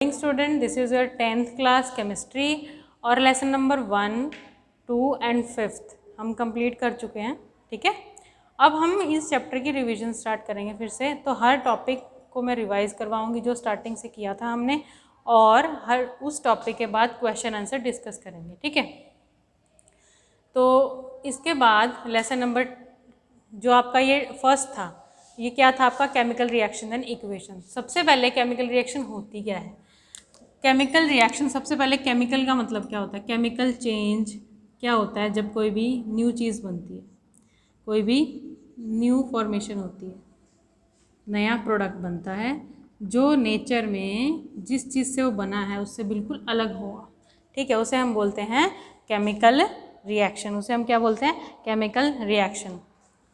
Student, this is your 10th class chemistry और lesson number 1, 2 and 5th हम complete कर चुके हैं। ठीक है, अब हम इस चैप्टर की रिवीजन स्टार्ट करेंगे फिर से। तो हर टॉपिक को मैं रिवाइज करवाऊंगी जो स्टार्टिंग से किया था हमने, और हर उस टॉपिक के बाद क्वेश्चन आंसर डिस्कस करेंगे। ठीक है, तो इसके बाद लेसन नंबर जो आपका ये फर्स्ट था, ये क्या था आपका? Chemical reaction and equation. सबसे पहले केमिकल रिएक्शन होती क्या है? केमिकल रिएक्शन, सबसे पहले केमिकल का मतलब क्या होता है? केमिकल चेंज क्या होता है? जब कोई भी न्यू चीज़ बनती है, कोई भी न्यू फॉर्मेशन होती है, नया प्रोडक्ट बनता है जो नेचर में जिस चीज़ से वो बना है उससे बिल्कुल अलग हुआ। ठीक है, उसे हम बोलते हैं केमिकल रिएक्शन। उसे हम क्या बोलते हैं? Chemical reaction.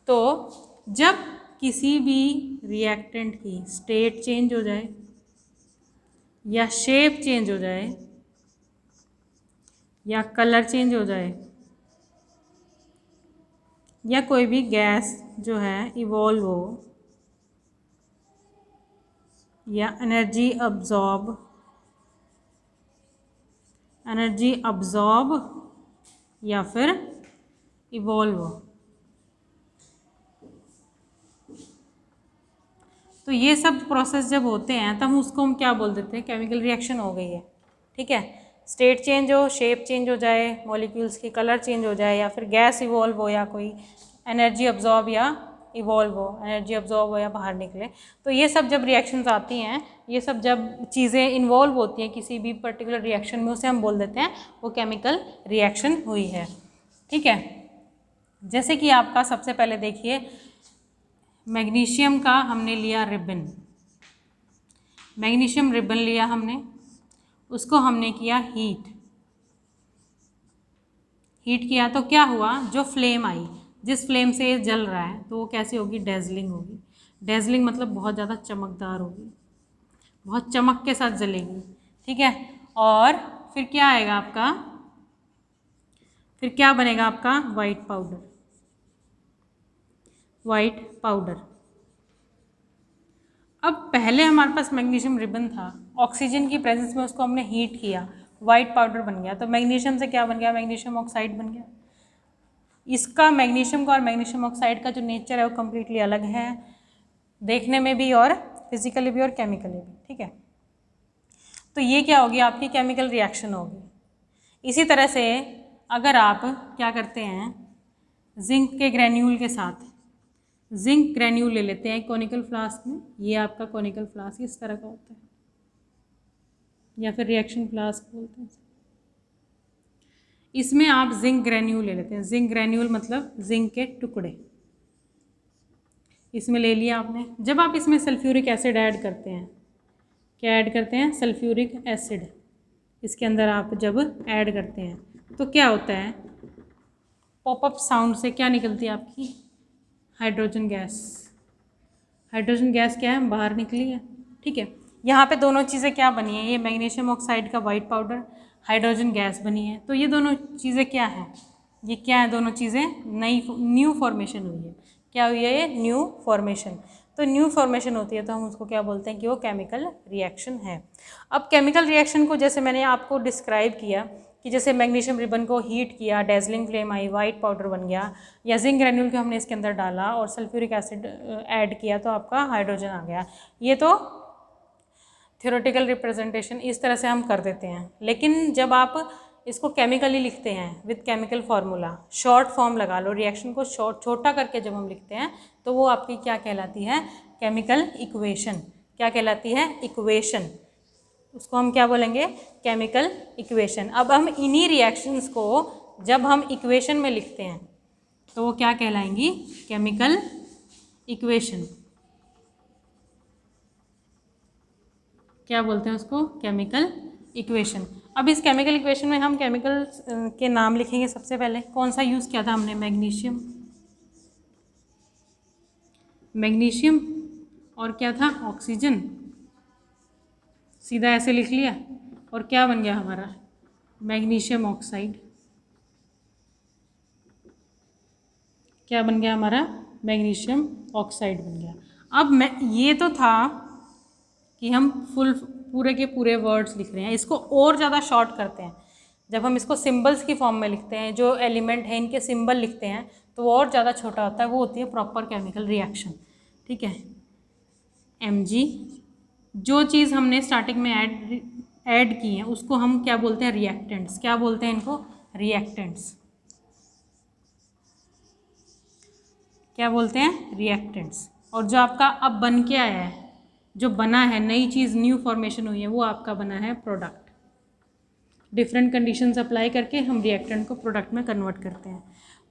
तो जब किसी भी रिएक्टेंट की स्टेट चेंज हो जाए या शेप चेंज हो जाए या कलर चेंज हो जाए या कोई भी गैस जो है इवॉल्व हो या एनर्जी अब्जॉर्ब या फिर इवॉल्व हो, तो ये सब प्रोसेस जब होते हैं तब उसको हम क्या बोल देते हैं? केमिकल रिएक्शन हो गई है। ठीक है, स्टेट चेंज हो, शेप चेंज हो जाए, मॉलिक्यूल्स की कलर चेंज हो जाए, या फिर गैस इवॉल्व हो, या कोई एनर्जी अब्जॉर्ब या इवॉल्व हो, एनर्जी अब्जॉर्ब हो या बाहर निकले, तो ये सब जब रिएक्शंस आती हैं, ये सब जब चीज़ें इन्वॉल्व होती हैं किसी भी पर्टिकुलर रिएक्शन में, उसे हम बोल देते हैं वो केमिकल रिएक्शन हुई है। ठीक है, जैसे कि आपका सबसे पहले देखिए, मैग्नीशियम का हमने लिया रिबन, मैग्नीशियम रिबन लिया हमने, उसको हमने किया हीट किया तो क्या हुआ? जो फ्लेम आई, जिस फ्लेम से ये जल रहा है, तो वो कैसी होगी? डेजलिंग होगी। डेजलिंग मतलब बहुत ज़्यादा चमकदार होगी, बहुत चमक के साथ जलेगी। ठीक है, और फिर क्या आएगा आपका? फिर क्या बनेगा आपका? White powder. अब पहले हमारे पास मैग्नीशियम रिबन था, ऑक्सीजन की प्रेजेंस में उसको हमने हीट किया, वाइट पाउडर बन गया। तो मैग्नीशियम से क्या बन गया? मैग्नीशियम ऑक्साइड बन गया। इसका मैग्नीशियम का और मैग्नीशियम ऑक्साइड का जो नेचर है वो कम्प्लीटली अलग है, देखने में भी और फिजिकली भी और केमिकली भी। ठीक है, तो ये क्या होगी? आपकी केमिकल रिएक्शन होगी। इसी तरह से अगर आप क्या करते हैं, जिंक के ग्रेन्यूल के साथ जिंक ग्रेन्यूल ले लेते हैं कोनिकल फ्लास्क में, ये आपका कोनिकल फ्लास्क इस तरह का होता है, या फिर रिएक्शन फ्लास्क बोलते हैं। इसमें आप जिंक ग्रेन्यूल ले लेते हैं, जिंक ग्रेन्यूल मतलब जिंक के टुकड़े इसमें ले लिया आपने। जब आप इसमें सल्फ्यूरिक एसिड ऐड करते हैं, क्या ऐड करते हैं? सल्फ्यूरिक एसिड इसके अंदर आप जब ऐड करते हैं तो क्या होता है? पॉपअप साउंड से क्या निकलती है आपकी? Hydrogen gas. हाइड्रोजन गैस क्या है? बाहर निकली है। ठीक है, यहाँ पे दोनों चीज़ें क्या बनी है? ये मैग्नीशियम ऑक्साइड का वाइट पाउडर, हाइड्रोजन गैस बनी है। तो ये दोनों चीज़ें क्या हैं? ये क्या है? दोनों चीज़ें न्यू फॉर्मेशन हुई है। क्या हुई है? ये न्यू फॉर्मेशन। तो न्यू फॉर्मेशन होती है तो हम उसको क्या बोलते हैं? कि वो केमिकल रिएक्शन है। अब केमिकल रिएक्शन को जैसे मैंने आपको डिस्क्राइब किया कि जैसे मैग्नीशियम रिबन को हीट किया, डेजलिंग फ्लेम आई, वाइट पाउडर बन गया, या जिंक ग्रेन्यूल को हमने इसके अंदर डाला और सल्फ्यूरिक एसिड ऐड किया तो आपका हाइड्रोजन आ गया। ये तो थ्योरेटिकल रिप्रेजेंटेशन इस तरह से हम कर देते हैं, लेकिन जब आप इसको केमिकली लिखते हैं with chemical formula, short form लगा लो, रिएक्शन को छोटा करके जब हम लिखते हैं तो वो आपकी क्या कहलाती है? Chemical equation. क्या कहलाती है? इक्वेशन। उसको हम क्या बोलेंगे? Chemical equation. अब हम इन्हीं रिएक्शंस को जब हम इक्वेशन में लिखते हैं तो वो क्या कहलाएंगी? Chemical equation. क्या बोलते हैं उसको? Chemical equation. अब इस केमिकल इक्वेशन में हम केमिकल के नाम लिखेंगे। सबसे पहले कौन सा यूज़ किया था हमने? मैग्नीशियम और क्या था? ऑक्सीजन। सीधा ऐसे लिख लिया और क्या बन गया हमारा? Magnesium oxide. क्या बन गया हमारा? मैग्नीशियम ऑक्साइड बन गया। अब मैं ये तो था कि हम पूरे के पूरे वर्ड्स लिख रहे हैं। इसको और ज़्यादा शॉर्ट करते हैं, जब हम इसको सिंबल्स की फॉर्म में लिखते हैं, जो एलिमेंट है इनके सिंबल लिखते हैं तो वो और ज़्यादा छोटा होता है, वो होती है प्रॉपर केमिकल रिएक्शन। ठीक है, Mg, जो चीज़ हमने स्टार्टिंग में ऐड की है उसको हम क्या बोलते हैं, रिएक्टेंट्स। क्या बोलते हैं इनको, रिएक्टेंट्स। क्या बोलते हैं, रिएक्टेंट्स। और जो आपका अब बन के आया है, जो बना है, नई चीज़, न्यू फॉर्मेशन हुई है, वो आपका बना है प्रोडक्ट। डिफरेंट कंडीशंस अप्लाई करके हम रिएक्टेंट को प्रोडक्ट में कन्वर्ट करते हैं।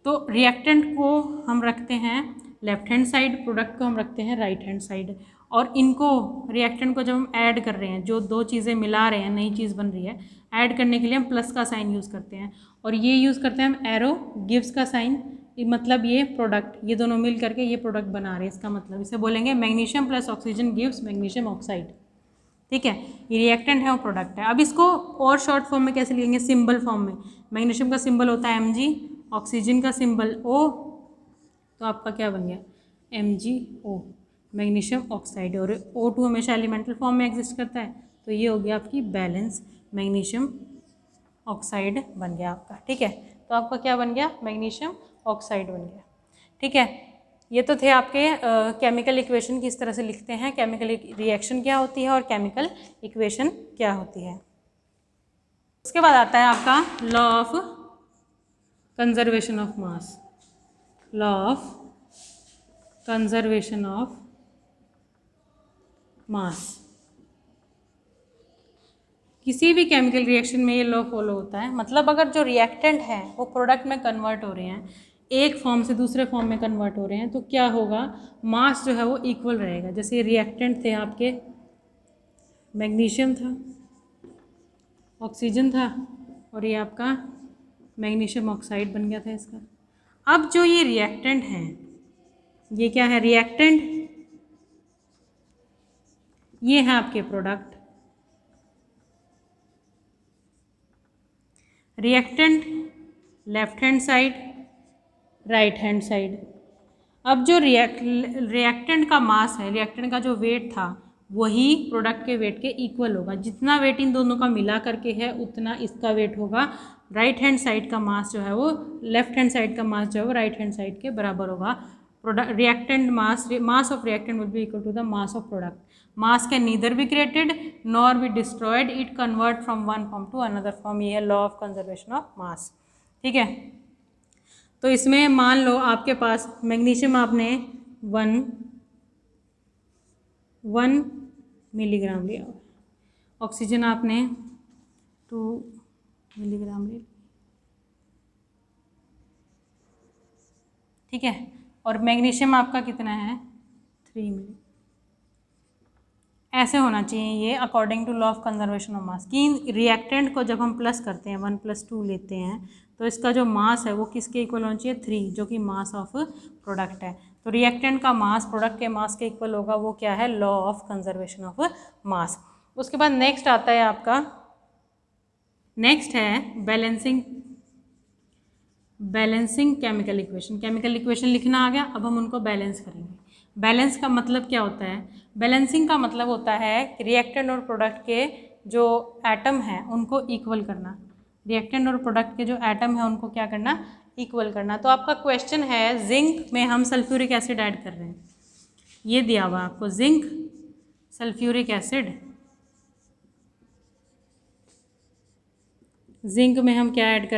तो रिएक्टेंट को हम रखते हैं लेफ्ट हैंड साइड, प्रोडक्ट को हम रखते हैं राइट हैंड साइड। और इनको, रिएक्टेंट को जब हम ऐड कर रहे हैं, जो दो चीज़ें मिला रहे हैं, नई चीज़ बन रही है, ऐड करने के लिए हम प्लस का साइन यूज़ करते हैं। और ये यूज़ करते हैं हम एरो गिव्स का साइन, मतलब ये प्रोडक्ट, ये दोनों मिल करके ये प्रोडक्ट बना रहे हैं। इसका मतलब इसे बोलेंगे magnesium plus oxygen gives magnesium oxide. ठीक है, ये रिएक्टेंट है, वो प्रोडक्ट है। अब इसको और शॉर्ट फॉर्म में कैसे लिखेंगे, सिंबल फॉर्म में। मैग्नीशियम का सिंबल होता है Mg, ऑक्सीजन का सिंबल O, तो आपका क्या बन गया, MgO, मैग्नीशियम ऑक्साइड। और O2 हमेशा एलिमेंटल फॉर्म में एग्जिस्ट करता है, तो ये हो गया आपकी बैलेंस मैग्नीशियम ऑक्साइड बन गया आपका। ठीक है, तो आपका क्या बन गया, मैग्नीशियम ऑक्साइड बन गया। ठीक है, ये तो थे आपके केमिकल इक्वेशन किस तरह से लिखते हैं, केमिकल रिएक्शन क्या होती है और केमिकल इक्वेशन क्या होती है। उसके बाद आता है आपका law of conservation of mass. Law of conservation of मास। किसी भी केमिकल रिएक्शन में ये लॉ फॉलो होता है। मतलब अगर जो रिएक्टेंट है वो प्रोडक्ट में कन्वर्ट हो रहे हैं, एक फॉर्म से दूसरे फॉर्म में कन्वर्ट हो रहे हैं, तो क्या होगा, मास जो है वो इक्वल रहेगा। जैसे रिएक्टेंट थे आपके, मैग्नीशियम था, ऑक्सीजन था, और ये आपका मैग्नीशियम ऑक्साइड बन गया था इसका। अब जो ये रिएक्टेंट है, ये क्या है, रिएक्टेंट, ये है आपके product. Reactant left hand side, right hand side. अब जो रिएक्टेंट का मास है, रिएक्टेंट का जो वेट था, वही प्रोडक्ट के वेट के इक्वल होगा। जितना वेट इन दोनों का मिला करके है उतना इसका वेट होगा। राइट हैंड साइड का मास जो है वो लेफ्ट हैंड साइड का मास जो है वो राइट हैंड साइड के बराबर होगा। Product reactant mass of reactant will be equal to the mass of product. Mass can neither be created nor be destroyed, it convert from one form to another form. ये है law of conservation of mass. ठीक है, तो इसमें मान लो आपके पास magnesium आपने 1 milligram लिया, ऑक्सीजन आपने 2 मिलीग्राम लिया। ठीक है, और मैग्नीशियम आपका कितना है, 3 मिली। ऐसे होना चाहिए ये according to law of conservation of mass, कि रिएक्टेंट को जब हम प्लस करते हैं 1 + 2 लेते हैं, तो इसका जो मास है वो किसके इक्वल होना चाहिए, 3, जो कि मास ऑफ प्रोडक्ट है। तो रिएक्टेंट का मास प्रोडक्ट के मास के इक्वल होगा, वो क्या है, लॉ ऑफ कंजर्वेशन ऑफ मास। उसके बाद नेक्स्ट आता है आपका, नेक्स्ट है balancing chemical equation. Chemical equation लिखना आ गया, अब हम उनको बैलेंस करेंगे। बैलेंस का मतलब क्या होता है, बैलेंसिंग का मतलब होता है कि रिएक्टेंट और प्रोडक्ट के जो एटम हैं उनको इक्वल करना। रिएक्टेंट और प्रोडक्ट के जो एटम हैं उनको क्या करना, इक्वल करना। तो आपका क्वेश्चन है, जिंक में हम सल्फ्यूरिक एसिड ऐड कर रहे हैं, ये दिया हुआ आपको, जिंक सल्फ्यूरिक एसिड, जिंक में हम क्या ऐड कर